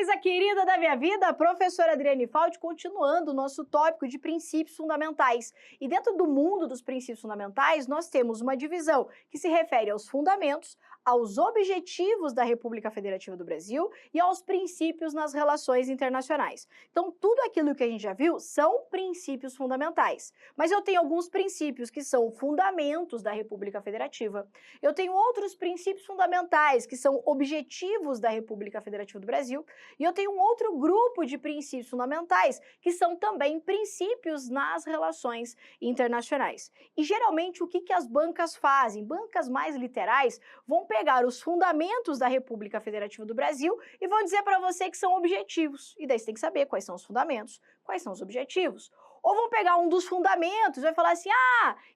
coisa querida da minha vida, professora Adriane Faldi, continuando o nosso tópico de princípios fundamentais. E dentro do mundo dos princípios fundamentais, nós temos uma divisão que se refere aos fundamentos, aos objetivos da República Federativa do Brasil e aos princípios nas relações internacionais. Então, tudo aquilo que a gente já viu são princípios fundamentais. Mas eu tenho alguns princípios que são fundamentos da República Federativa. Eu tenho outros princípios fundamentais que são objetivos da República Federativa do Brasil. E eu tenho um outro grupo de princípios fundamentais que são também princípios nas relações internacionais. E geralmente o que as bancas fazem? Bancas mais literais vão pegar os fundamentos da República Federativa do Brasil e vão dizer para você que são objetivos. E daí você tem que saber quais são os fundamentos, quais são os objetivos. Ou vão pegar um dos fundamentos e vai falar assim,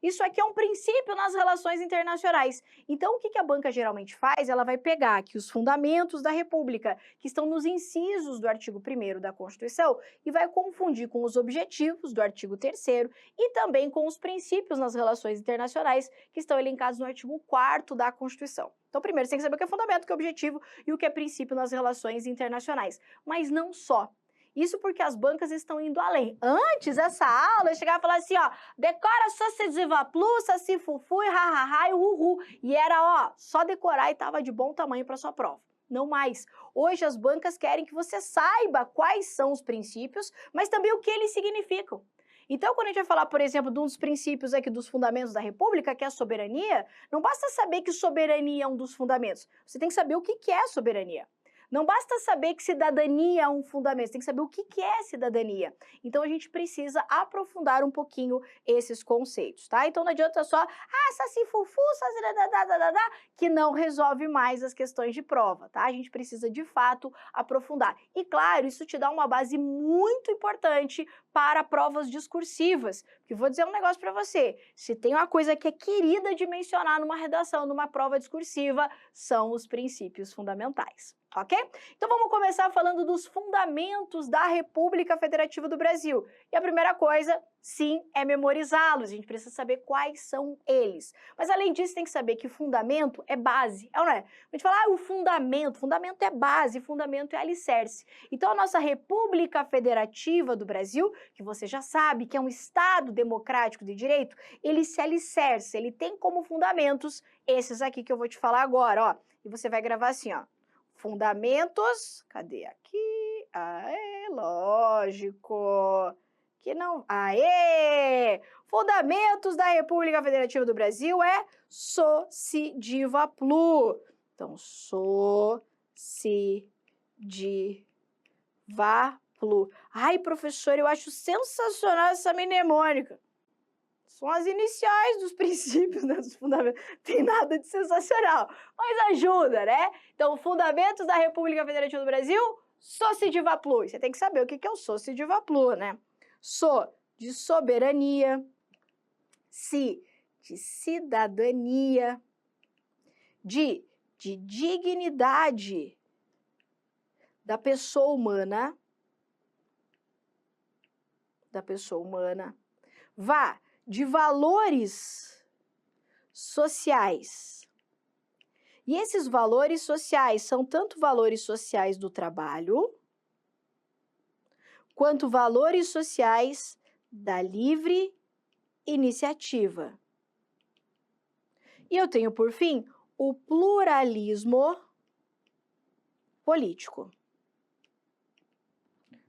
isso aqui é um princípio nas relações internacionais. Então, o que a banca geralmente faz? Ela vai pegar aqui os fundamentos da República, que estão nos incisos do artigo 1º da Constituição, e vai confundir com os objetivos do artigo 3º e também com os princípios nas relações internacionais, que estão elencados no artigo 4º da Constituição. Então, primeiro, você tem que saber o que é fundamento, o que é objetivo e o que é princípio nas relações internacionais. Mas não só. Isso porque as bancas estão indo além. Antes, essa aula, eu chegava e falava assim, decora Saci Divaplu, Saci Fufu, ha, e uhu. E era, só decorar e tava de bom tamanho para sua prova. Não mais. Hoje as bancas querem que você saiba quais são os princípios, mas também o que eles significam. Então, quando a gente vai falar, por exemplo, de um dos princípios aqui dos fundamentos da República, que é a soberania, não basta saber que soberania é um dos fundamentos. Você tem que saber o que é soberania. Não basta saber que cidadania é um fundamento, você tem que saber o que é cidadania. Então, a gente precisa aprofundar um pouquinho esses conceitos, tá? Então, não adianta só, saci fufu, saci dadadadadá, que não resolve mais as questões de prova, tá? A gente precisa, de fato, aprofundar. E, claro, isso te dá uma base muito importante para provas discursivas. Porque vou dizer um negócio para você, se tem uma coisa que é querida de mencionar numa redação, numa prova discursiva, são os princípios fundamentais. Ok? Então vamos começar falando dos fundamentos da República Federativa do Brasil. E a primeira coisa, sim, é memorizá-los. A gente precisa saber quais são eles. Mas além disso, tem que saber que fundamento é base, é ou não é? A gente fala, o fundamento é base, fundamento é alicerce. Então a nossa República Federativa do Brasil, que você já sabe que é um Estado democrático de direito, ele se alicerce, ele tem como fundamentos esses aqui que eu vou te falar agora, E você vai gravar assim, Fundamentos, cadê aqui? Lógico. Que não... Fundamentos da República Federativa do Brasil é Soci Divaplu. Então, Soci Divaplu. Professor, eu acho sensacional essa mnemônica. São as iniciais dos princípios, dos fundamentos. Tem nada de sensacional, mas ajuda, né? Então, fundamentos da República Federativa do Brasil, Soci Divaplu. Você tem que saber o que é o Soci Divaplu, né? So, de soberania. Si, de cidadania. De dignidade da pessoa humana. Vá, de valores sociais. E esses valores sociais são tanto valores sociais do trabalho, quanto valores sociais da livre iniciativa. E eu tenho, por fim, o pluralismo político.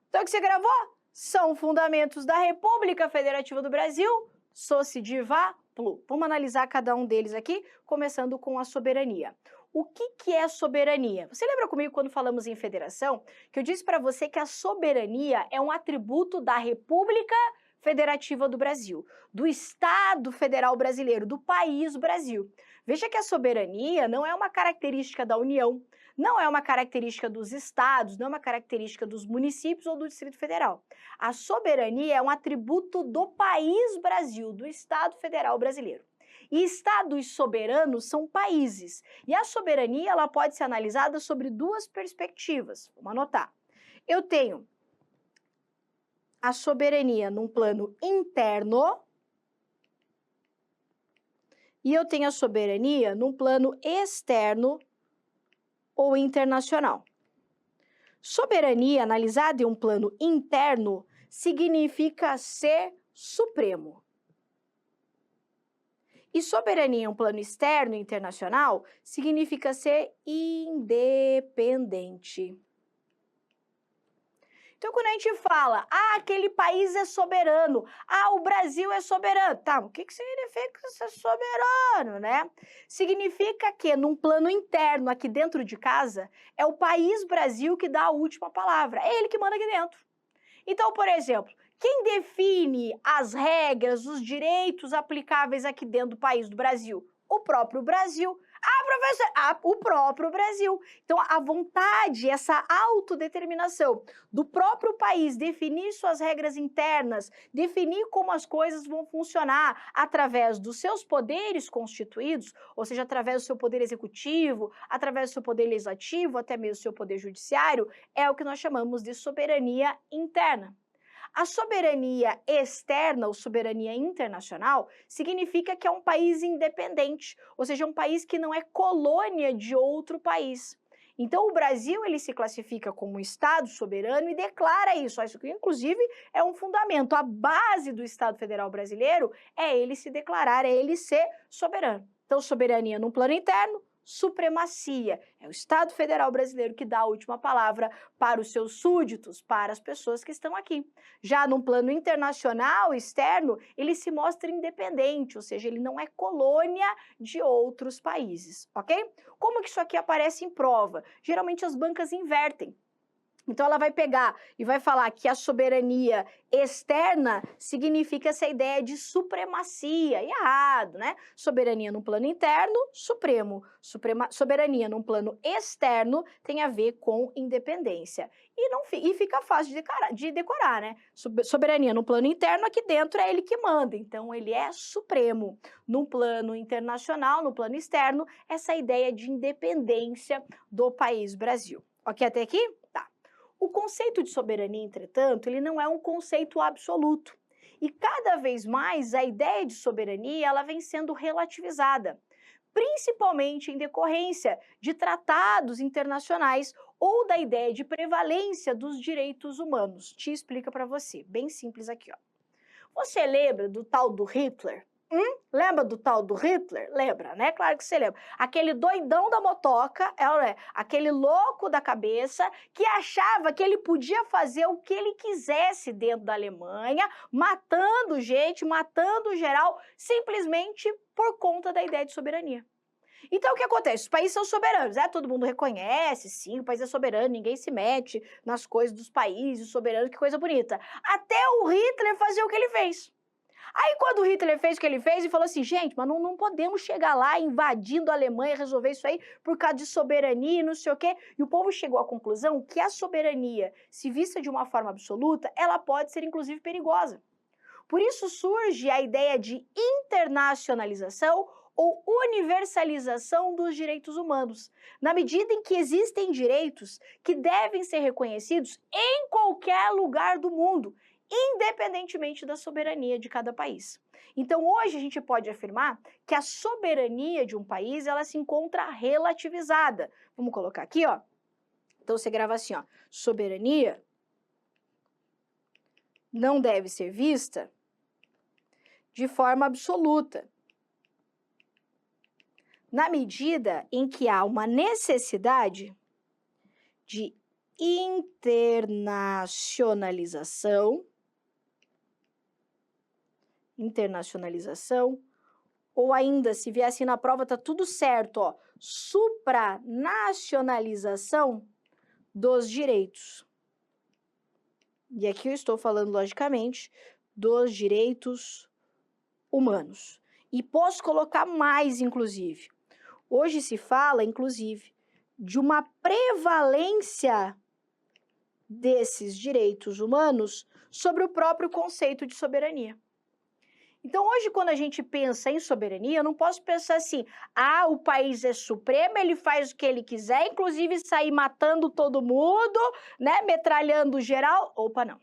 Então, o que você gravou? São fundamentos da República Federativa do Brasil, Soci Divaplu. Vamos analisar cada um deles aqui, começando com a soberania. O que é soberania? Você lembra comigo quando falamos em federação, que eu disse para você que a soberania é um atributo da República Federativa do Brasil, do Estado Federal Brasileiro, do país Brasil. Veja que a soberania não é uma característica da União, não é uma característica dos estados, não é uma característica dos municípios ou do Distrito Federal. A soberania é um atributo do país Brasil, do Estado Federal Brasileiro. E estados soberanos são países. E a soberania ela pode ser analisada sobre duas perspectivas. Vamos anotar. Eu tenho a soberania num plano interno e eu tenho a soberania num plano externo ou internacional. Soberania, analisada em um plano interno, significa ser supremo. E soberania em um plano externo e internacional significa ser independente. Então, quando a gente fala, aquele país é soberano, o Brasil é soberano, tá, o que significa ser soberano, né? Significa que, num plano interno, aqui dentro de casa, é o país Brasil que dá a última palavra, é ele que manda aqui dentro. Então, por exemplo, quem define as regras, os direitos aplicáveis aqui dentro do país do Brasil? O próprio Brasil. Professor, o próprio Brasil. Então, a vontade, essa autodeterminação do próprio país definir suas regras internas, definir como as coisas vão funcionar através dos seus poderes constituídos, ou seja, através do seu poder executivo, através do seu poder legislativo, até mesmo do seu poder judiciário, é o que nós chamamos de soberania interna. A soberania externa ou soberania internacional significa que é um país independente, ou seja, um país que não é colônia de outro país. Então, o Brasil ele se classifica como um Estado soberano e declara isso. Isso que, inclusive, é um fundamento. A base do Estado Federal brasileiro é ele se declarar, é ele ser soberano. Então, soberania no plano interno, supremacia. É o Estado Federal brasileiro que dá a última palavra para os seus súditos, para as pessoas que estão aqui. Já no plano internacional, externo, ele se mostra independente, ou seja, ele não é colônia de outros países, ok? Como que isso aqui aparece em prova? Geralmente as bancas invertem. Então, ela vai pegar e vai falar que a soberania externa significa essa ideia de supremacia. E errado, né? Soberania no plano interno, supremo. Soberania no plano externo tem a ver com independência. E fica fácil de decorar, né? Soberania no plano interno, aqui dentro é ele que manda. Então, ele é supremo. No plano internacional, no plano externo, essa ideia de independência do país Brasil. Ok até aqui? Tá. O conceito de soberania, entretanto, ele não é um conceito absoluto. E cada vez mais a ideia de soberania ela vem sendo relativizada, principalmente em decorrência de tratados internacionais ou da ideia de prevalência dos direitos humanos. Te explica para você, bem simples aqui, ó. Você lembra do tal do Hitler? Lembra do tal do Hitler? Lembra, né? Claro que você lembra. Aquele doidão da motoca, aquele louco da cabeça que achava que ele podia fazer o que ele quisesse dentro da Alemanha, matando gente, matando geral, simplesmente por conta da ideia de soberania. Então, o que acontece? Os países são soberanos, todo mundo reconhece, sim, o país é soberano, ninguém se mete nas coisas dos países soberanos, que coisa bonita. Até o Hitler fazer o que ele fez. Aí, quando o Hitler fez o que ele fez, e falou assim, gente, mas não podemos chegar lá invadindo a Alemanha e resolver isso aí por causa de soberania e não sei o quê. E o povo chegou à conclusão que a soberania, se vista de uma forma absoluta, ela pode ser, inclusive, perigosa. Por isso surge a ideia de internacionalização ou universalização dos direitos humanos, na medida em que existem direitos que devem ser reconhecidos em qualquer lugar do mundo, independentemente da soberania de cada país. Então, hoje a gente pode afirmar que a soberania de um país, ela se encontra relativizada. Vamos colocar aqui, ó. Então, você grava assim, ó. Soberania não deve ser vista de forma absoluta, na medida em que há uma necessidade de internacionalização, ou ainda, se vier assim na prova, tá tudo certo, ó, supranacionalização dos direitos. E aqui eu estou falando, logicamente, dos direitos humanos. E posso colocar mais, inclusive. Hoje se fala, inclusive, de uma prevalência desses direitos humanos sobre o próprio conceito de soberania. Então, hoje, quando a gente pensa em soberania, eu não posso pensar assim, o país é supremo, ele faz o que ele quiser, inclusive sair matando todo mundo, né, metralhando geral. Opa, não.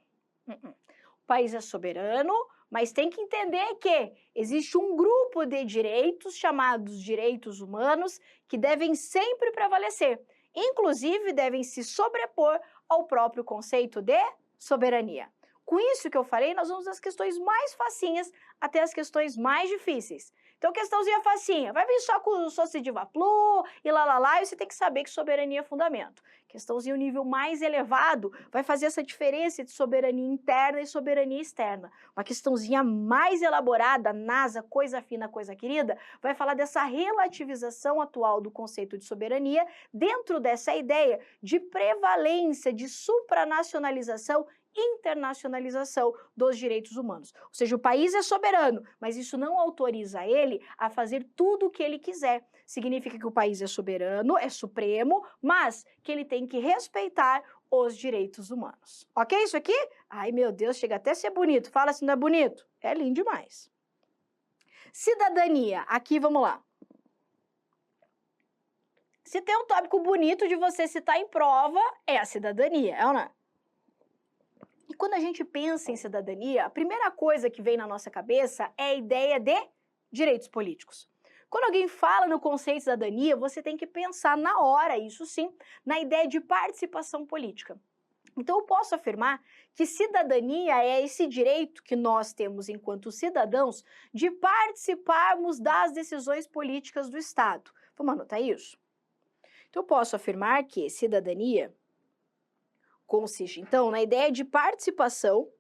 O país é soberano, mas tem que entender que existe um grupo de direitos, chamados direitos humanos, que devem sempre prevalecer. Inclusive, devem se sobrepor ao próprio conceito de soberania. Com isso que eu falei, nós vamos das questões mais facinhas até as questões mais difíceis. Então, questãozinha facinha, vai vir só com o Sociediva Plu e lá, e você tem que saber que soberania é fundamento. Questãozinho nível mais elevado vai fazer essa diferença de soberania interna e soberania externa. Uma questãozinha mais elaborada, NASA, coisa fina, coisa querida, vai falar dessa relativização atual do conceito de soberania dentro dessa ideia de prevalência, de supranacionalização, internacionalização dos direitos humanos. Ou seja, o país é soberano, mas isso não autoriza ele a fazer tudo o que ele quiser. Significa que o país é soberano, é supremo, mas que ele tem que respeitar os direitos humanos. Ok isso aqui? Ai, meu Deus, chega até a ser bonito. Fala se não é bonito. É lindo demais. Cidadania. Aqui, vamos lá. Se tem um tópico bonito de você citar em prova, é a cidadania, é ou não é? E quando a gente pensa em cidadania, a primeira coisa que vem na nossa cabeça é a ideia de direitos políticos. Quando alguém fala no conceito de cidadania, você tem que pensar na hora, isso sim, na ideia de participação política. Então, eu posso afirmar que cidadania é esse direito que nós temos enquanto cidadãos de participarmos das decisões políticas do Estado. Vamos anotar isso? Então, eu posso afirmar que cidadania consiste, então, na ideia de participação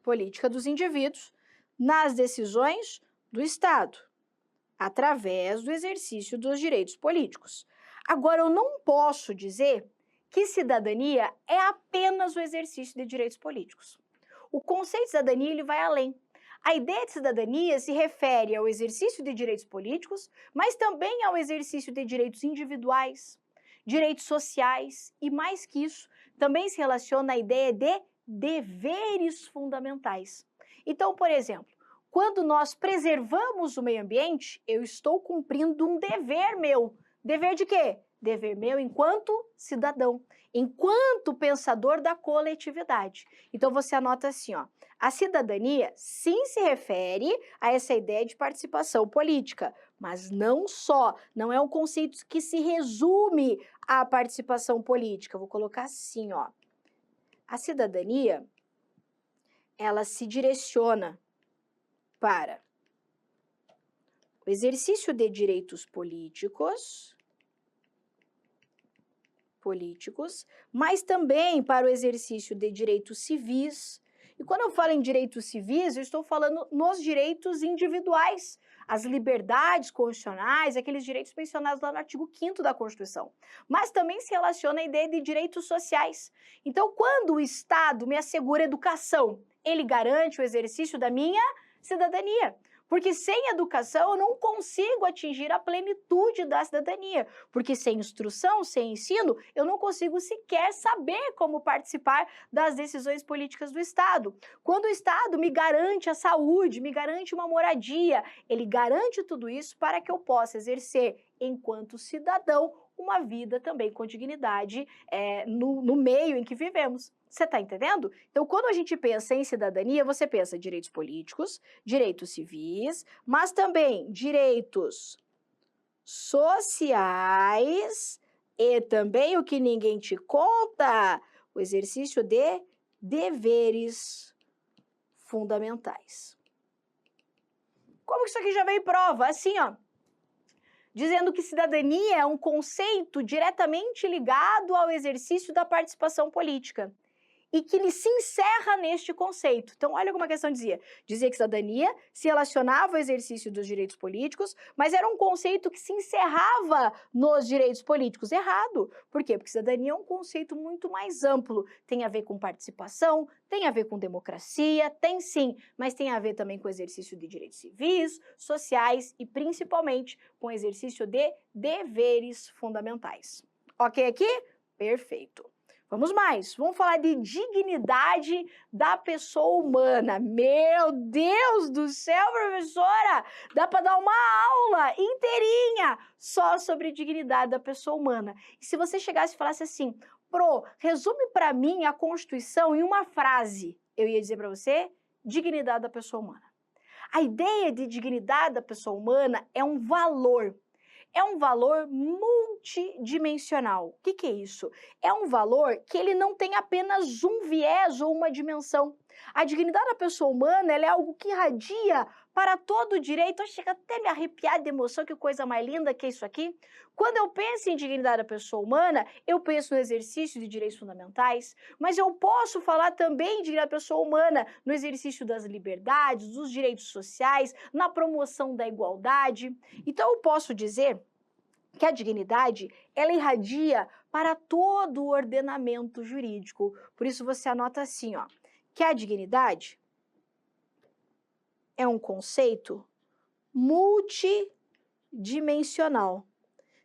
política dos indivíduos nas decisões do Estado, através do exercício dos direitos políticos. Agora, eu não posso dizer que cidadania é apenas o exercício de direitos políticos. O conceito de cidadania ele vai além. A ideia de cidadania se refere ao exercício de direitos políticos, mas também ao exercício de direitos individuais, direitos sociais e, mais que isso, também se relaciona à ideia de deveres fundamentais. Então, por exemplo, quando nós preservamos o meio ambiente, eu estou cumprindo um dever meu. Dever de quê? Dever meu enquanto cidadão, enquanto pensador da coletividade. Então, você anota assim, ó. A cidadania, sim, se refere a essa ideia de participação política, mas não só, não é um conceito que se resume à participação política. Vou colocar assim, ó. A cidadania, ela se direciona para o exercício de direitos políticos, mas também para o exercício de direitos civis. E quando eu falo em direitos civis, eu estou falando nos direitos individuais, as liberdades constitucionais, aqueles direitos mencionados lá no artigo 5º da Constituição. Mas também se relaciona a ideia de direitos sociais. Então, quando o Estado me assegura educação, ele garante o exercício da minha cidadania. Porque sem educação eu não consigo atingir a plenitude da cidadania. Porque sem instrução, sem ensino, eu não consigo sequer saber como participar das decisões políticas do Estado. Quando o Estado me garante a saúde, me garante uma moradia, ele garante tudo isso para que eu possa exercer, enquanto cidadão, uma vida também com dignidade no meio em que vivemos. Você está entendendo? Então, quando a gente pensa em cidadania, você pensa direitos políticos, direitos civis, mas também direitos sociais e também o que ninguém te conta, o exercício de deveres fundamentais. Como que isso aqui já veio em prova? Assim, ó. Dizendo que cidadania é um conceito diretamente ligado ao exercício da participação política e que ele se encerra neste conceito. Então, olha como a questão dizia. Dizia que cidadania se relacionava ao exercício dos direitos políticos, mas era um conceito que se encerrava nos direitos políticos. Errado. Por quê? Porque cidadania é um conceito muito mais amplo. Tem a ver com participação, tem a ver com democracia, tem sim, mas tem a ver também com o exercício de direitos civis, sociais e principalmente com o exercício de deveres fundamentais. Ok aqui? Perfeito. Vamos mais, vamos falar de dignidade da pessoa humana. Meu Deus do céu, professora! Dá para dar uma aula inteirinha só sobre dignidade da pessoa humana. E se você chegasse e falasse assim, resume para mim a Constituição em uma frase, eu ia dizer para você, dignidade da pessoa humana. A ideia de dignidade da pessoa humana é um valor. É um valor multidimensional. O que é isso? É um valor que ele não tem apenas um viés ou uma dimensão. A dignidade da pessoa humana ela é algo que irradia para todo o direito. Eu chego até a me arrepiar de emoção, que coisa mais linda que é isso aqui. Quando eu penso em dignidade da pessoa humana, eu penso no exercício de direitos fundamentais, mas eu posso falar também de dignidade da pessoa humana no exercício das liberdades, dos direitos sociais, na promoção da igualdade. Então eu posso dizer que a dignidade, ela irradia para todo o ordenamento jurídico. Por isso você anota assim, ó, que a dignidade é um conceito multidimensional.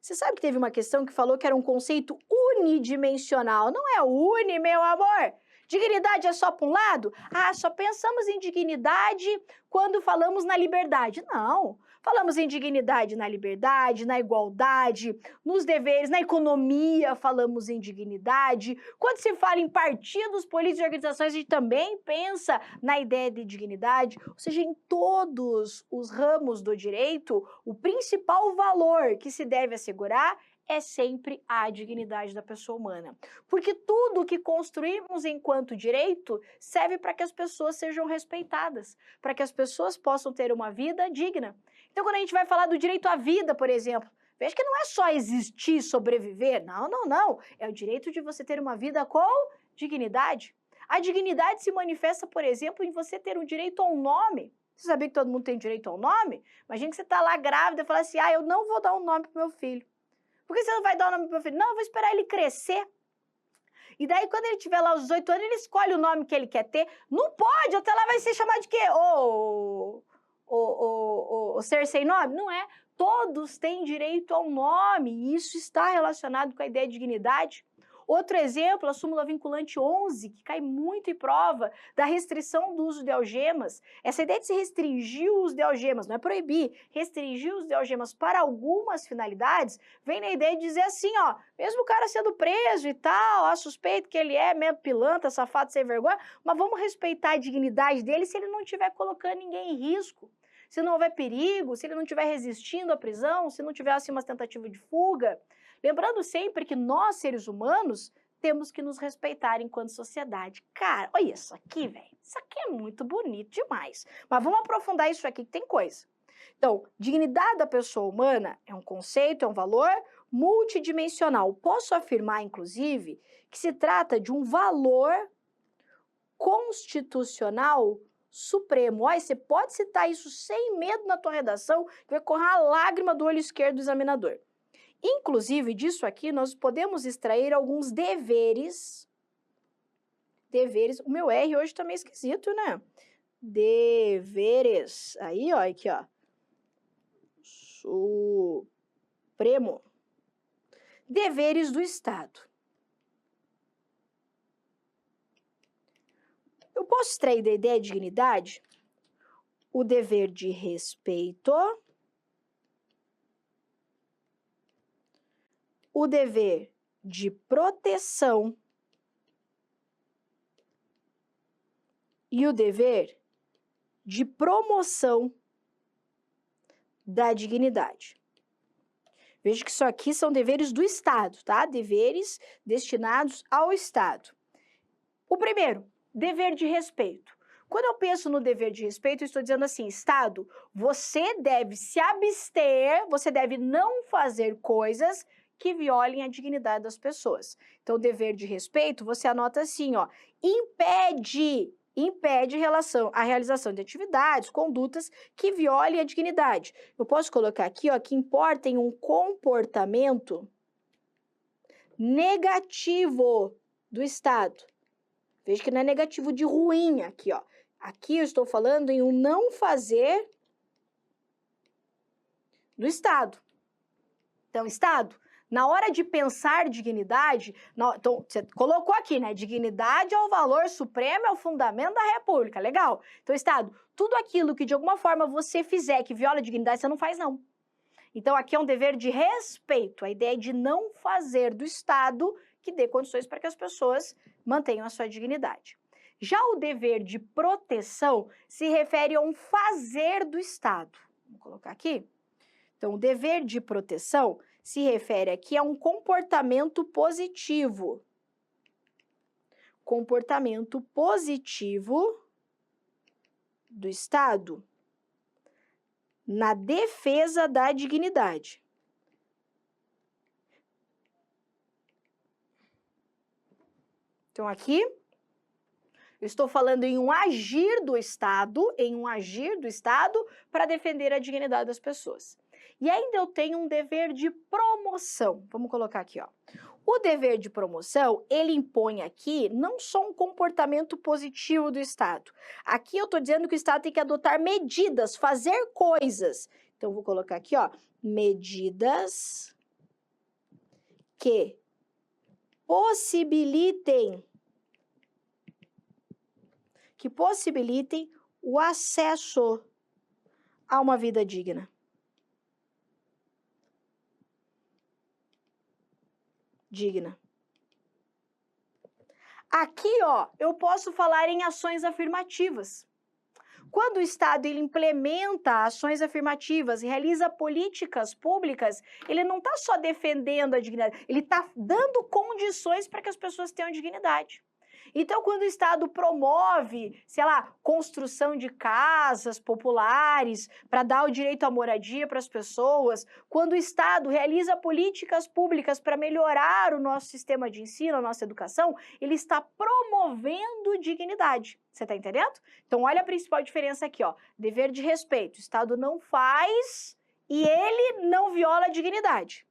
Você sabe que teve uma questão que falou que era um conceito unidimensional. Não é uni, meu amor. Dignidade é só para um lado? Ah, só pensamos em dignidade quando falamos na liberdade. Não. Falamos em dignidade na liberdade, na igualdade, nos deveres, na economia falamos em dignidade. Quando se fala em partidos políticos e organizações, a gente também pensa na ideia de dignidade. Ou seja, em todos os ramos do direito, o principal valor que se deve assegurar é sempre a dignidade da pessoa humana. Porque tudo que construímos enquanto direito serve para que as pessoas sejam respeitadas, para que as pessoas possam ter uma vida digna. Então, quando a gente vai falar do direito à vida, por exemplo, veja que não é só existir, sobreviver. Não, não, não. É o direito de você ter uma vida com dignidade. A dignidade se manifesta, por exemplo, em você ter o direito a um nome. Você sabia que todo mundo tem direito a um nome? Imagina que você está lá grávida e fala assim, eu não vou dar um nome para o meu filho. Por que você não vai dar o nome para o meu filho? Não, eu vou esperar ele crescer. E daí, quando ele tiver lá os 18 anos, ele escolhe o nome que ele quer ter. Não pode, até lá vai ser chamado de quê? O ser sem nome? Não é. Todos têm direito ao nome, e isso está relacionado com a ideia de dignidade. Outro exemplo, a súmula vinculante 11, que cai muito em prova da restrição do uso de algemas. Essa ideia de se restringir o uso de algemas, não é proibir, restringir o uso de algemas para algumas finalidades, vem na ideia de dizer assim, ó, mesmo o cara sendo preso e tal, suspeito que ele é mesmo pilantra, safado, sem vergonha, mas vamos respeitar a dignidade dele se ele não estiver colocando ninguém em risco. Se não houver perigo, se ele não estiver resistindo à prisão, se não tiver assim uma tentativa de fuga. Lembrando sempre que nós, seres humanos, temos que nos respeitar enquanto sociedade. Cara, olha isso aqui, velho. Isso aqui é muito bonito demais. Mas vamos aprofundar isso aqui que tem coisa. Então, dignidade da pessoa humana é um conceito, é um valor multidimensional. Posso afirmar, inclusive, que se trata de um valor constitucional supremo. Olha, você pode citar isso sem medo na tua redação, que vai correr a lágrima do olho esquerdo do examinador. Inclusive, disso aqui, nós podemos extrair alguns deveres. Deveres. O meu R hoje tá meio esquisito, né? Deveres. Aí, ó, aqui, ó. Supremo. Deveres do Estado. Eu posso extrair da ideia de dignidade o dever de respeito, o dever de proteção e o dever de promoção da dignidade. Veja que isso aqui são deveres do Estado, tá? Deveres destinados ao Estado. O primeiro, dever de respeito. Quando eu penso no dever de respeito, eu estou dizendo assim, Estado, você deve se abster, você deve não fazer coisas que violem a dignidade das pessoas. Então, o dever de respeito, você anota assim, ó, impede a realização de atividades, condutas que violem a dignidade. Eu posso colocar aqui, ó, que importa em um comportamento negativo do Estado. Veja que não é negativo de ruim aqui, ó. Aqui eu estou falando em um não fazer do Estado. Então, Estado, na hora de pensar dignidade, então, você colocou aqui, né? Dignidade é o valor supremo, é o fundamento da República. Legal. Então, Estado, tudo aquilo que de alguma forma você fizer que viola a dignidade, você não faz, não. Então, aqui é um dever de respeito. A ideia é de não fazer do Estado que dê condições para que as pessoas mantenham a sua dignidade. Já o dever de proteção se refere a um fazer do Estado. Vou colocar aqui. Então, o dever de proteção se refere aqui a um comportamento positivo. Comportamento positivo do Estado na defesa da dignidade. Então, aqui, eu estou falando em um agir do Estado, para defender a dignidade das pessoas. E ainda eu tenho um dever de promoção. Vamos colocar aqui, ó. O dever de promoção, ele impõe aqui não só um comportamento positivo do Estado. Aqui eu estou dizendo que o Estado tem que adotar medidas, fazer coisas. Então, eu vou colocar aqui, ó, medidas que possibilitem o acesso a uma vida digna. Aqui, ó, eu posso falar em ações afirmativas. Quando o Estado ele implementa ações afirmativas, realiza políticas públicas, ele não está só defendendo a dignidade, ele está dando condições para que as pessoas tenham dignidade. Então, quando o Estado promove, sei lá, construção de casas populares para dar o direito à moradia para as pessoas, quando o Estado realiza políticas públicas para melhorar o nosso sistema de ensino, a nossa educação, ele está promovendo dignidade. Você está entendendo? Então, olha a principal diferença aqui, ó. Dever de respeito. O Estado não faz e ele não viola a dignidade.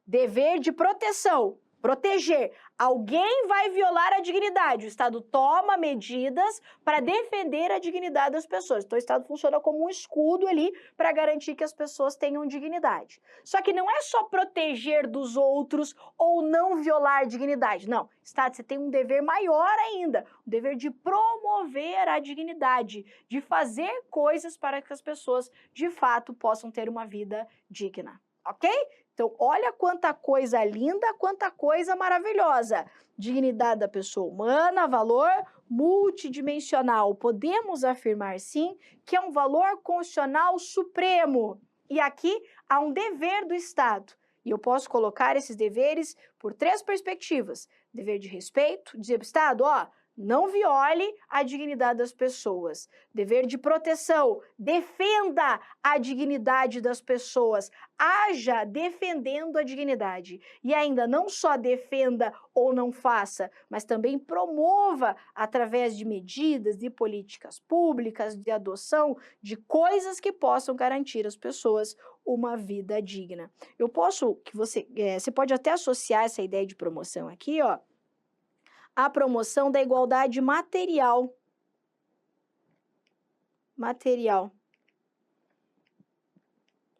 Dever de proteção. Proteger. Alguém vai violar a dignidade. O Estado toma medidas para defender a dignidade das pessoas. Então, o Estado funciona como um escudo ali para garantir que as pessoas tenham dignidade. Só que não é só proteger dos outros ou não violar a dignidade. Não. Estado, você tem um dever maior ainda. O dever de promover a dignidade, de fazer coisas para que as pessoas, de fato, possam ter uma vida digna. Ok? Então, olha quanta coisa linda, quanta coisa maravilhosa. Dignidade da pessoa humana, valor multidimensional. Podemos afirmar, sim, que é um valor constitucional supremo. E aqui há um dever do Estado. E eu posso colocar esses deveres por 3 perspectivas. Dever de respeito, dizer para o Estado, ó, não viole a dignidade das pessoas. Dever de proteção, defenda a dignidade das pessoas. Haja defendendo a dignidade. E ainda não só defenda ou não faça, mas também promova através de medidas, de políticas públicas, de adoção, de coisas que possam garantir às pessoas uma vida digna. Você pode até associar essa ideia de promoção aqui, ó, a promoção da igualdade material.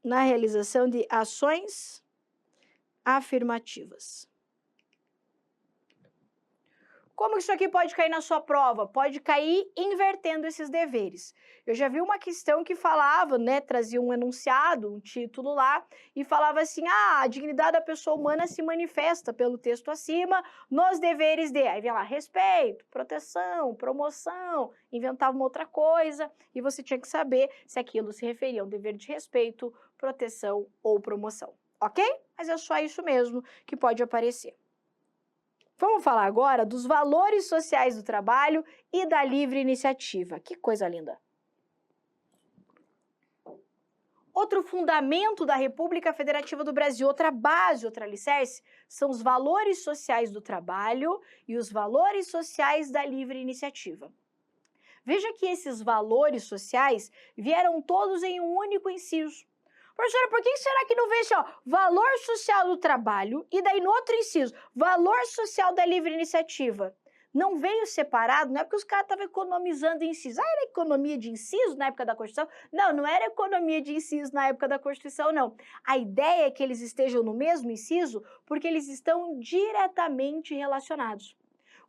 Na realização de ações afirmativas. Como isso aqui pode cair na sua prova? Pode cair invertendo esses deveres. Eu já vi uma questão que falava, né, trazia um enunciado, um título lá, e falava assim, a dignidade da pessoa humana se manifesta pelo texto acima nos deveres de... Aí vem lá, respeito, proteção, promoção, inventava uma outra coisa, e você tinha que saber se aquilo se referia a um dever de respeito, proteção ou promoção, ok? Mas é só isso mesmo que pode aparecer. Vamos falar agora dos valores sociais do trabalho e da livre iniciativa. Que coisa linda! Outro fundamento da República Federativa do Brasil, outra base, outra alicerce, são os valores sociais do trabalho e os valores sociais da livre iniciativa. Veja que esses valores sociais vieram todos em um único inciso. Professora, por que será que não vê assim, ó, valor social do trabalho e daí no outro inciso, valor social da livre iniciativa? Não veio separado, não é porque os caras estavam economizando em inciso. Era economia de inciso na época da Constituição? Não, não era economia de inciso na época da Constituição, não. A ideia é que eles estejam no mesmo inciso porque eles estão diretamente relacionados.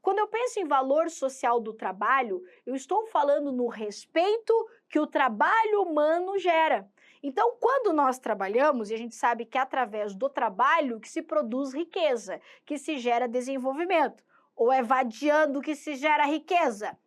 Quando eu penso em valor social do trabalho, eu estou falando no respeito que o trabalho humano gera. Então, quando nós trabalhamos, e a gente sabe que é através do trabalho que se produz riqueza, que se gera desenvolvimento. Ou é vadiando que se gera riqueza?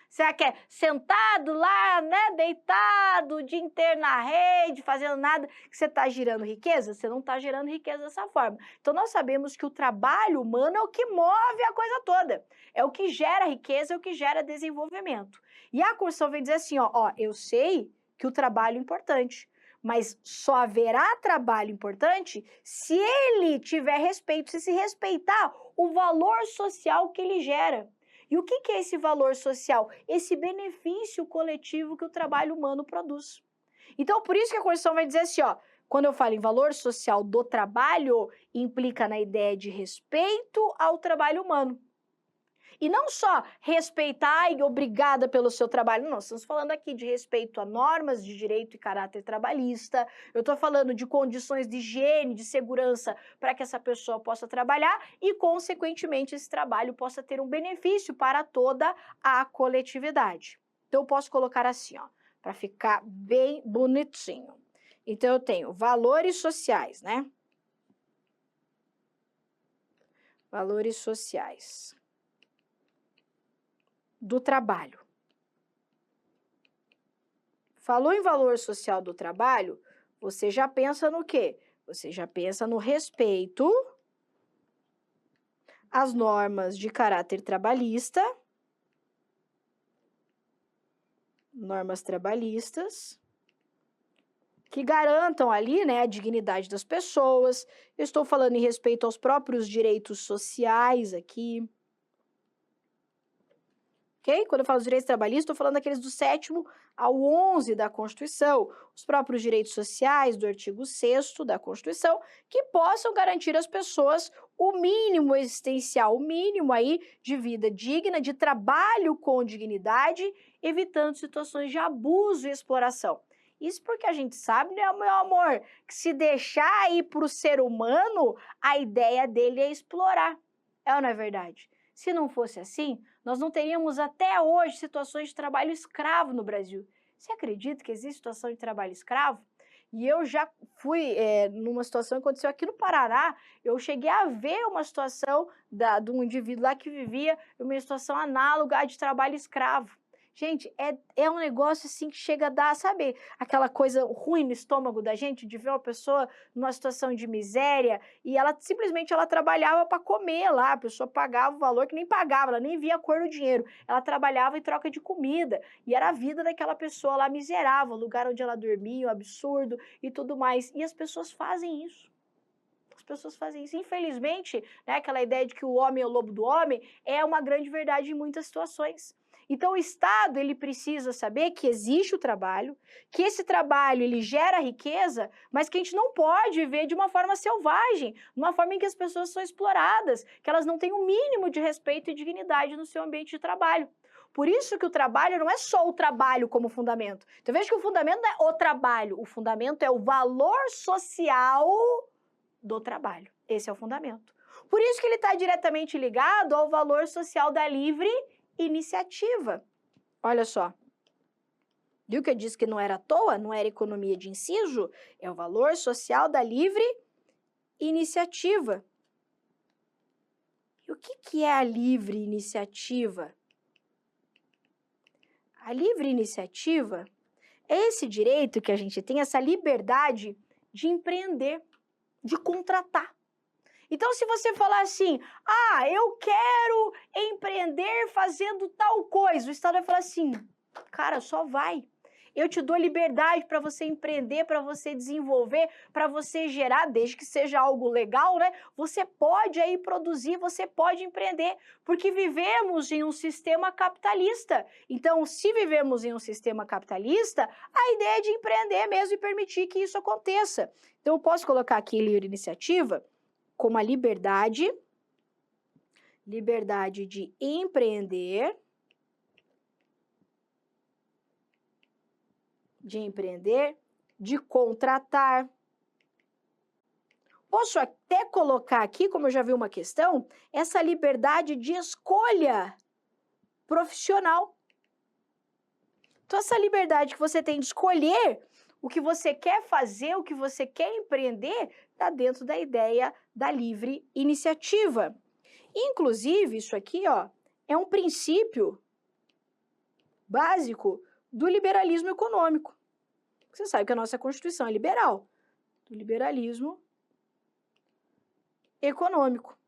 Será que é sentado lá, né, deitado, o dia inteiro na rede, fazendo nada, que você está gerando riqueza? Você não está gerando riqueza dessa forma. Então, nós sabemos que o trabalho humano é o que move a coisa toda. É o que gera riqueza, é o que gera desenvolvimento. E a Constituição vem dizer assim, ó, eu sei que o trabalho é importante, mas só haverá trabalho importante se ele tiver respeito, se respeitar o valor social que ele gera. E o que é esse valor social? Esse benefício coletivo que o trabalho humano produz. Então, por isso que a Constituição vai dizer assim, ó, quando eu falo em valor social do trabalho, implica na ideia de respeito ao trabalho humano. E não só respeitar e obrigada pelo seu trabalho, não, estamos falando aqui de respeito a normas de direito e caráter trabalhista, eu estou falando de condições de higiene, de segurança para que essa pessoa possa trabalhar e, consequentemente, esse trabalho possa ter um benefício para toda a coletividade. Então, eu posso colocar assim, ó, para ficar bem bonitinho. Então, eu tenho valores sociais, né? Valores sociais do trabalho. Falou em valor social do trabalho, você já pensa no quê? Você já pensa no respeito às normas de caráter trabalhista, normas trabalhistas, que garantam ali, né, a dignidade das pessoas. Eu estou falando em respeito aos próprios direitos sociais aqui. Ok? Quando eu falo dos direitos trabalhistas, estou falando daqueles do 7º ao 11 da Constituição, os próprios direitos sociais do artigo 6º da Constituição, que possam garantir às pessoas o mínimo existencial, o mínimo aí de vida digna, de trabalho com dignidade, evitando situações de abuso e exploração. Isso porque a gente sabe, né, meu amor, que se deixar aí para o ser humano, a ideia dele é explorar. É ou não é verdade? Se não fosse assim, nós não teríamos até hoje situações de trabalho escravo no Brasil. Você acredita que existe situação de trabalho escravo? E eu já fui numa situação que aconteceu aqui no Paraná, eu cheguei a ver uma situação de um indivíduo lá que vivia uma situação análoga à de trabalho escravo. Gente, é um negócio assim que chega a dar, sabe, aquela coisa ruim no estômago da gente, de ver uma pessoa numa situação de miséria e ela simplesmente trabalhava para comer lá, a pessoa pagava o valor que nem pagava, ela nem via a cor do dinheiro, ela trabalhava em troca de comida e era a vida daquela pessoa lá miserável, o lugar onde ela dormia, o absurdo e tudo mais. E as pessoas fazem isso. As pessoas fazem isso. Infelizmente, né, aquela ideia de que o homem é o lobo do homem é uma grande verdade em muitas situações. Então, o Estado, ele precisa saber que existe o trabalho, que esse trabalho, ele gera riqueza, mas que a gente não pode viver de uma forma selvagem, uma forma em que as pessoas são exploradas, que elas não têm o mínimo de respeito e dignidade no seu ambiente de trabalho. Por isso que o trabalho não é só o trabalho como fundamento. Então, veja que o fundamento não é o trabalho, o fundamento é o valor social do trabalho. Esse é o fundamento. Por isso que ele está diretamente ligado ao valor social da livre iniciativa. Olha só. Viu que eu disse que não era à toa? Não era economia de inciso? É o valor social da livre iniciativa. E o que é a livre iniciativa? A livre iniciativa é esse direito que a gente tem, essa liberdade de empreender, de contratar. Então, se você falar assim, eu quero empreender fazendo tal coisa, o Estado vai falar assim, cara, só vai. Eu te dou liberdade para você empreender, para você desenvolver, para você gerar, desde que seja algo legal, né? Você pode aí produzir, você pode empreender, porque vivemos em um sistema capitalista. Então, se vivemos em um sistema capitalista, a ideia é de empreender mesmo e permitir que isso aconteça. Então, eu posso colocar aqui livre iniciativa como a liberdade de empreender, de contratar. Posso até colocar aqui, como eu já vi uma questão, essa liberdade de escolha profissional. Então, essa liberdade que você tem de escolher o que você quer fazer, o que você quer empreender, está dentro da ideia da livre iniciativa. Inclusive, isso aqui, ó, é um princípio básico do liberalismo econômico. Você sabe que a nossa Constituição é liberal, do liberalismo econômico.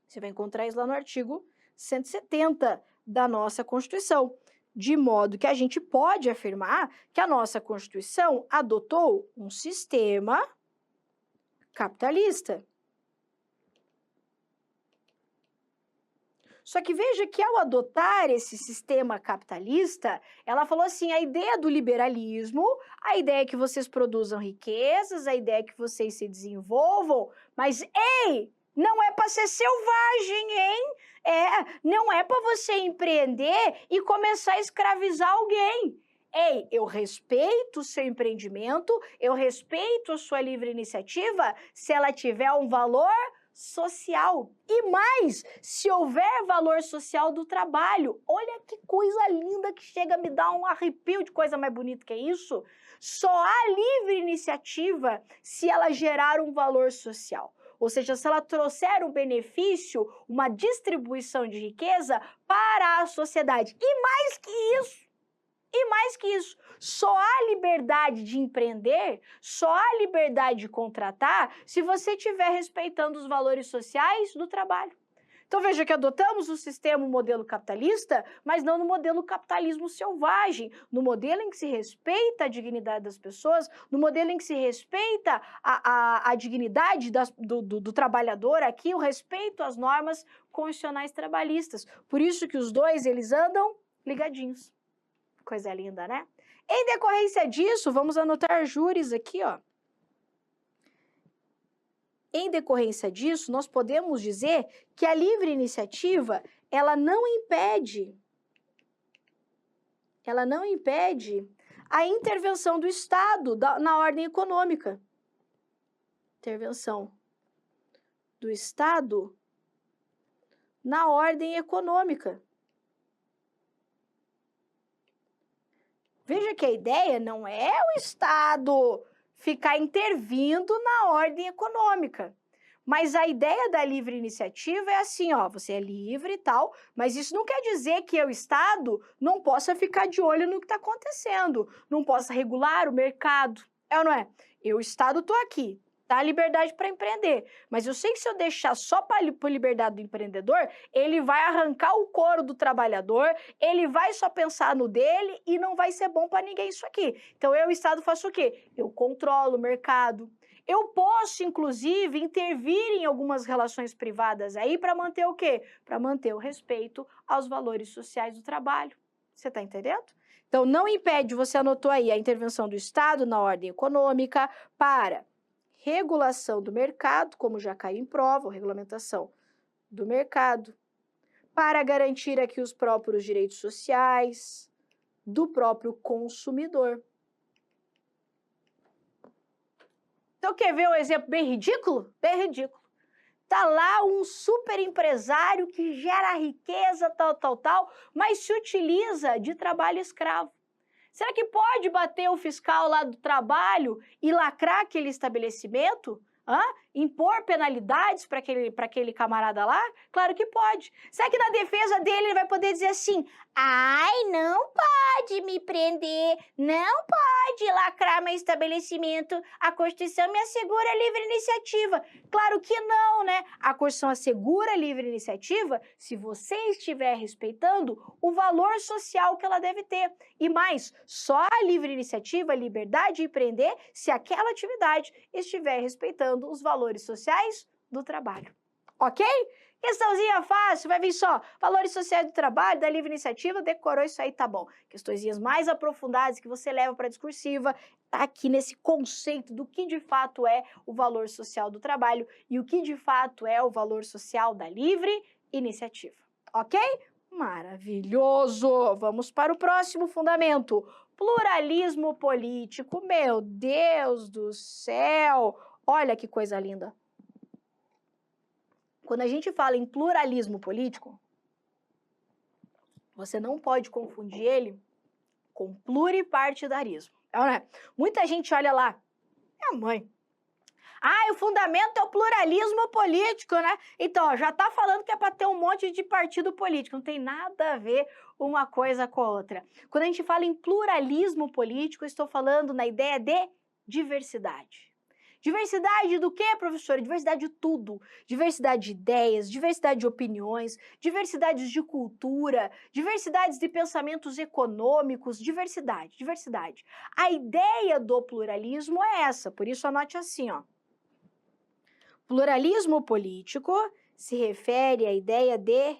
Você vai encontrar isso lá no artigo 170 da nossa Constituição, de modo que a gente pode afirmar que a nossa Constituição adotou um sistema capitalista. Só que veja que ao adotar esse sistema capitalista, ela falou assim, a ideia do liberalismo, a ideia é que vocês produzam riquezas, a ideia é que vocês se desenvolvam, mas, ei, não é para ser selvagem, hein? Não é para você empreender e começar a escravizar alguém. Ei, eu respeito o seu empreendimento, eu respeito a sua livre iniciativa, se ela tiver um valor social. E mais, se houver valor social do trabalho. Olha que coisa linda que chega a me dar um arrepio de coisa mais bonita que é isso. Só há livre iniciativa se ela gerar um valor social. Ou seja, se ela trouxer um benefício, uma distribuição de riqueza para a sociedade. E mais que isso, só há liberdade de empreender, só há liberdade de contratar se você estiver respeitando os valores sociais do trabalho. Então veja que adotamos o sistema, o modelo capitalista, mas não no modelo capitalismo selvagem, no modelo em que se respeita a dignidade das pessoas, no modelo em que se respeita a dignidade do trabalhador aqui, o respeito às normas constitucionais trabalhistas. Por isso que os dois, eles andam ligadinhos. Coisa linda, né? Em decorrência disso, vamos anotar júris aqui, ó. Em decorrência disso, nós podemos dizer que a livre iniciativa, ela não impede a intervenção do Estado na ordem econômica. Intervenção do Estado na ordem econômica. Veja que a ideia não é o Estado ficar intervindo na ordem econômica. Mas a ideia da livre iniciativa é assim, ó, você é livre e tal, mas isso não quer dizer que o Estado não possa ficar de olho no que está acontecendo, não possa regular o mercado. É ou não é? Eu, Estado, estou aqui. Dá a liberdade para empreender. Mas eu sei que se eu deixar só para a liberdade do empreendedor, ele vai arrancar o couro do trabalhador, ele vai só pensar no dele e não vai ser bom para ninguém isso aqui. Então, eu, Estado, faço o quê? Eu controlo o mercado. Eu posso, inclusive, intervir em algumas relações privadas aí para manter o quê? Para manter o respeito aos valores sociais do trabalho. Você está entendendo? Então, não impede, você anotou aí, a intervenção do Estado na ordem econômica para regulação do mercado, como já caiu em prova, ou regulamentação do mercado, para garantir aqui os próprios direitos sociais do próprio consumidor. Então, quer ver um exemplo bem ridículo? Bem ridículo. Tá lá um super empresário que gera riqueza, tal, mas se utiliza de trabalho escravo. Será que pode bater o fiscal lá do trabalho e lacrar aquele estabelecimento? Impor penalidades para aquele camarada lá? Claro que pode. Será que na defesa dele ele vai poder dizer assim, ai, não pode me prender, não pode lacrar meu estabelecimento, a Constituição me assegura a livre iniciativa. Claro que não, né? A Constituição assegura a livre iniciativa se você estiver respeitando o valor social que ela deve ter. E mais, só a livre iniciativa, a liberdade de empreender, se aquela atividade estiver respeitando os valores sociais do trabalho. Ok? Questãozinha fácil, vai vir só valores sociais do trabalho, da livre iniciativa, decorou isso aí, tá bom. Questõezinhas mais aprofundadas que você leva para a discursiva, tá aqui nesse conceito do que de fato é o valor social do trabalho e o que de fato é o valor social da livre iniciativa. Ok? Maravilhoso! Vamos para o próximo fundamento. Pluralismo político. Meu Deus do céu! Olha que coisa linda. Quando a gente fala em pluralismo político, você não pode confundir ele com pluripartidarismo. Não é? Muita gente olha lá, minha mãe, Ah, o fundamento é o pluralismo político, né? Então, ó, já tá falando que é para ter um monte de partido político. Não tem nada a ver uma coisa com a outra. Quando a gente fala em pluralismo político, eu estou falando na ideia de diversidade. Diversidade do quê, professora? Diversidade de tudo. Diversidade de ideias, diversidade de opiniões, diversidades de cultura, diversidades de pensamentos econômicos, diversidade, diversidade. A ideia do pluralismo é essa, por isso anote assim, ó. Pluralismo político se refere à ideia de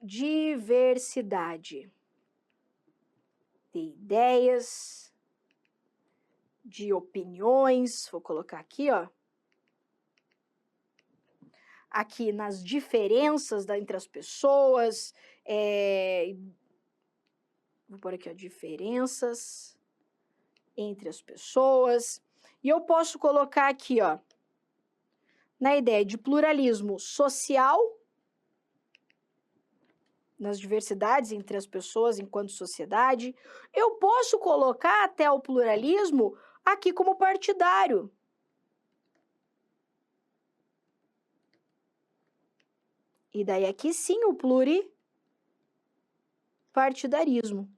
diversidade de ideias, de opiniões, vou colocar aqui, ó. Aqui nas diferenças entre as pessoas, vou pôr aqui, ó, diferenças entre as pessoas. E eu posso colocar aqui, ó, na ideia de pluralismo social, nas diversidades entre as pessoas enquanto sociedade. Eu posso colocar até o pluralismo aqui como partidário. E daí aqui sim o pluripartidarismo.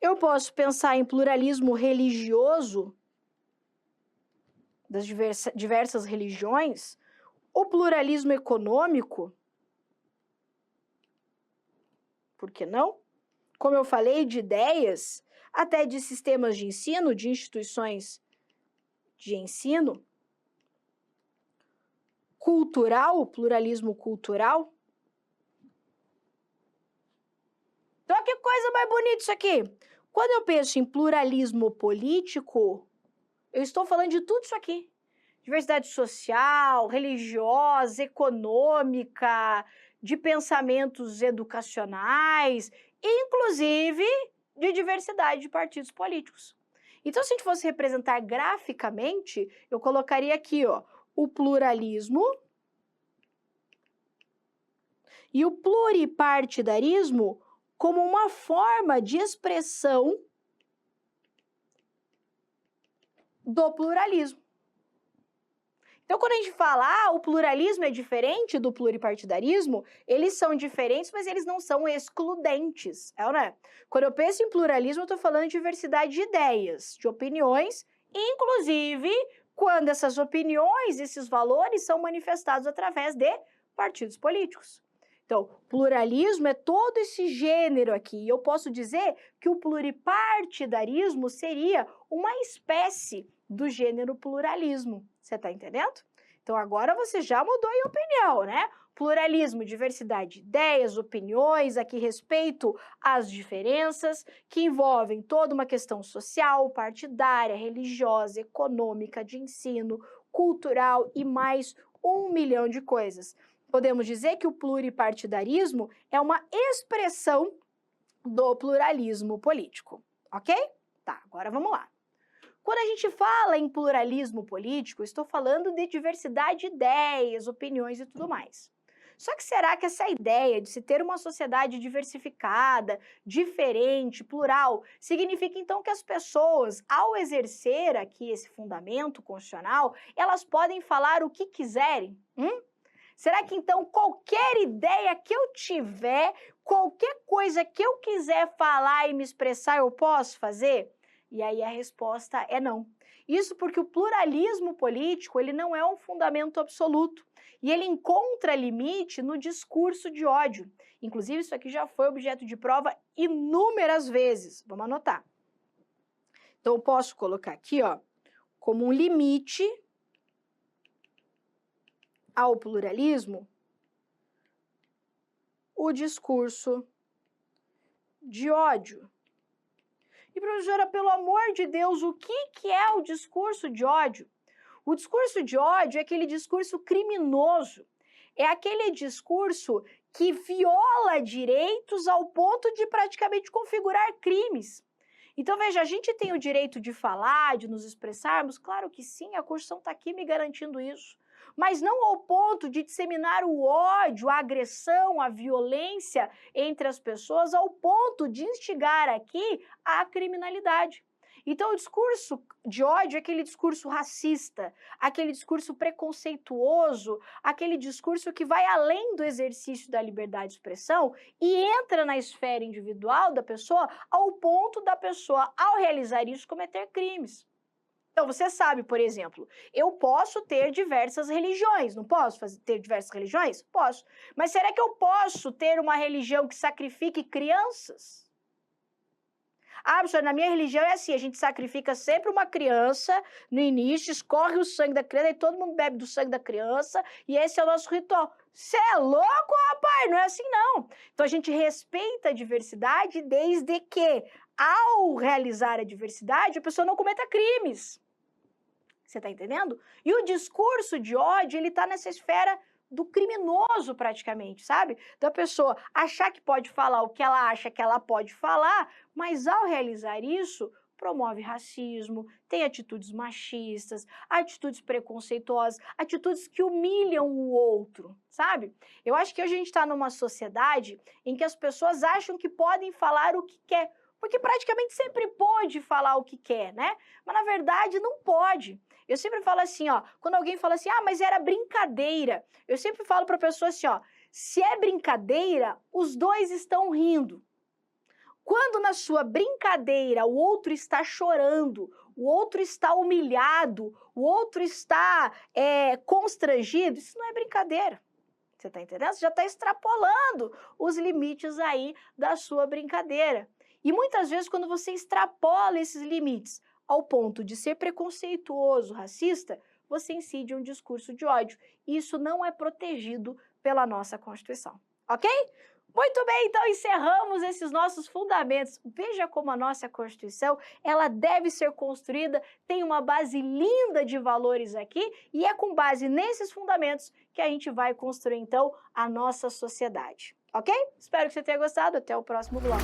Eu posso pensar em pluralismo religioso, das diversas religiões, o pluralismo econômico, por que não? Como eu falei, de ideias, até de sistemas de ensino, de instituições de ensino, cultural, pluralismo cultural. Então, que coisa mais bonita isso aqui. Quando eu penso em pluralismo político, eu estou falando de tudo isso aqui. Diversidade social, religiosa, econômica, de pensamentos educacionais, inclusive de diversidade de partidos políticos. Então, se a gente fosse representar graficamente, eu colocaria aqui, ó, o pluralismo e o pluripartidarismo como uma forma de expressão do pluralismo. Então, quando a gente fala, o pluralismo é diferente do pluripartidarismo, eles são diferentes, mas eles não são excludentes, é ou não é? Quando eu penso em pluralismo, eu estou falando de diversidade de ideias, de opiniões, inclusive quando essas opiniões, esses valores são manifestados através de partidos políticos. Então, pluralismo é todo esse gênero aqui, e eu posso dizer que o pluripartidarismo seria uma espécie do gênero pluralismo. Você está entendendo? Então, agora você já mudou de opinião, né? Pluralismo, diversidade de ideias, opiniões, aqui respeito às diferenças, que envolvem toda uma questão social, partidária, religiosa, econômica, de ensino, cultural e mais 1 milhão de coisas. Podemos dizer que o pluripartidarismo é uma expressão do pluralismo político, ok? Tá, agora vamos lá. Quando a gente fala em pluralismo político, estou falando de diversidade de ideias, opiniões e tudo mais. Só que será que essa ideia de se ter uma sociedade diversificada, diferente, plural, significa então que as pessoas, ao exercer aqui esse fundamento constitucional, elas podem falar o que quiserem? Será que então qualquer ideia que eu tiver, qualquer coisa que eu quiser falar e me expressar, eu posso fazer? E aí a resposta é não. Isso porque o pluralismo político, ele não é um fundamento absoluto. E ele encontra limite no discurso de ódio. Inclusive, isso aqui já foi objeto de prova inúmeras vezes. Vamos anotar. Então, eu posso colocar aqui, ó, como um limite ao pluralismo, o discurso de ódio. E, professora, pelo amor de Deus, o que é o discurso de ódio? O discurso de ódio é aquele discurso criminoso, é aquele discurso que viola direitos ao ponto de praticamente configurar crimes. Então, veja, a gente tem o direito de falar, de nos expressarmos? Claro que sim, a Constituição está aqui me garantindo isso. Mas não ao ponto de disseminar o ódio, a agressão, a violência entre as pessoas, ao ponto de instigar aqui a criminalidade. Então, o discurso de ódio é aquele discurso racista, aquele discurso preconceituoso, aquele discurso que vai além do exercício da liberdade de expressão e entra na esfera individual da pessoa ao ponto da pessoa, ao realizar isso, cometer crimes. Então, você sabe, por exemplo, eu posso ter diversas religiões, não posso ter diversas religiões? Posso. Mas será que eu posso ter uma religião que sacrifique crianças? Ah, professor, na minha religião é assim, a gente sacrifica sempre uma criança no início, escorre o sangue da criança, e todo mundo bebe do sangue da criança, e esse é o nosso ritual. Você é louco, rapaz? Não é assim, não. Então, a gente respeita a diversidade desde que, ao realizar a diversidade, a pessoa não cometa crimes. Você está entendendo? E o discurso de ódio, ele está nessa esfera do criminoso praticamente, sabe? Da pessoa achar que pode falar o que ela acha que ela pode falar, mas ao realizar isso, promove racismo, tem atitudes machistas, atitudes preconceituosas, atitudes que humilham o outro, sabe? Eu acho que hoje a gente está numa sociedade em que as pessoas acham que podem falar o que quer, porque praticamente sempre pode falar o que quer, né? Mas na verdade não pode. Eu sempre falo assim, ó, quando alguém fala assim, ah, mas era brincadeira, eu sempre falo para a pessoa assim, ó, se é brincadeira, os dois estão rindo. Quando na sua brincadeira o outro está chorando, o outro está humilhado, o outro está constrangido, isso não é brincadeira. Você está entendendo? Você já está extrapolando os limites aí da sua brincadeira. E muitas vezes quando você extrapola esses limites ao ponto de ser preconceituoso, racista, você incide um discurso de ódio. Isso não é protegido pela nossa Constituição, ok? Muito bem, então encerramos esses nossos fundamentos. Veja como a nossa Constituição, ela deve ser construída, tem uma base linda de valores aqui, e é com base nesses fundamentos que a gente vai construir, então, a nossa sociedade, ok? Espero que você tenha gostado, até o próximo bloco.